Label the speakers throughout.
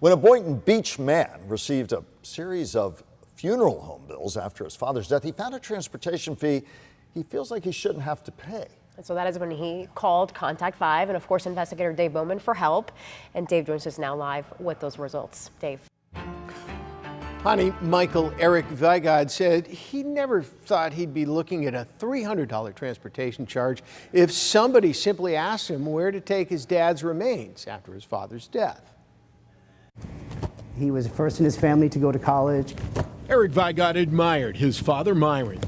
Speaker 1: When a Boynton Beach man received a series of funeral home bills after his father's death, he found a transportation fee he feels like he shouldn't have to pay.
Speaker 2: And so that is when he called Contact 5 and, of course, investigator Dave Bowman for help. And Dave joins us now live with those results. Dave.
Speaker 3: Honey, Michael Eric Vigod said he never thought he'd be looking at a $300 transportation charge if somebody simply asked him where to take his dad's remains after his father's death.
Speaker 4: He was the first in his family to go to college.
Speaker 3: Eric Vigod admired his father, Myron.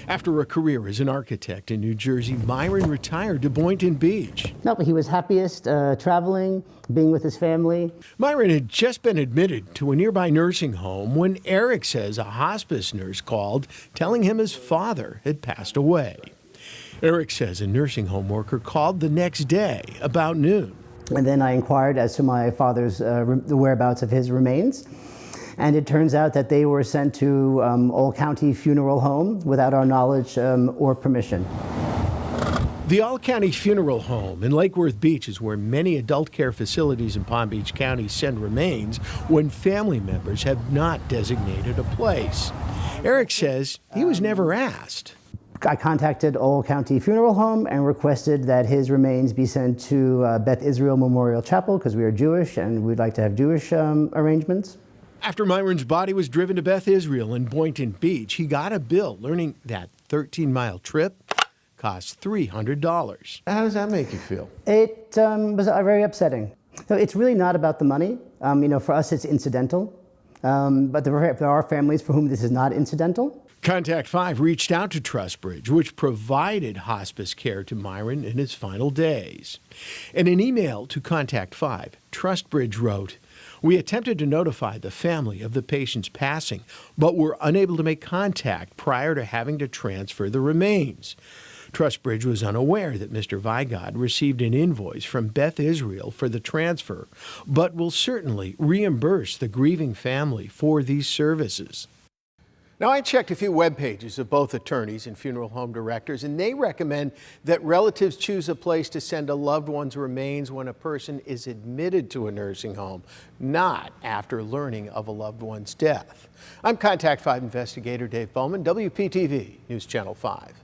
Speaker 3: After a career as an architect in New Jersey, Myron retired to Boynton Beach.
Speaker 4: No, but he was happiest traveling, being with his family.
Speaker 3: Myron had just been admitted to a nearby nursing home when Eric says a hospice nurse called telling him his father had passed away. Eric says a nursing home worker called the next day about noon.
Speaker 4: And then I inquired as to my father's the whereabouts of his remains. And it turns out that they were sent to Old County Funeral Home without our knowledge or permission.
Speaker 3: The All County Funeral Home in Lake Worth Beach is where many adult care facilities in Palm Beach County send remains when family members have not designated a place. Eric says he was never asked.
Speaker 4: I contacted Old County Funeral Home and requested that his remains be sent to Beth Israel Memorial Chapel because we are Jewish and we'd like to have Jewish arrangements.
Speaker 3: After Myron's body was driven to Beth Israel in Boynton Beach, he got a bill learning that 13-mile trip cost $300. How does that make you feel?
Speaker 4: It was very upsetting. So it's really not about the money. For us, it's incidental. But there are families for whom this is not incidental.
Speaker 3: Contact 5 reached out to Trustbridge, which provided hospice care to Myron in his final days. In an email to Contact 5, Trustbridge wrote, "We attempted to notify the family of the patient's passing, but were unable to make contact prior to having to transfer the remains." Trustbridge was unaware that Mr. Vigod received an invoice from Beth Israel for the transfer, but will certainly reimburse the grieving family for these services. Now, I checked a few web pages of both attorneys and funeral home directors, and they recommend that relatives choose a place to send a loved one's remains when a person is admitted to a nursing home, not after learning of a loved one's death. I'm Contact 5 investigator Dave Bowman, WPTV News Channel 5.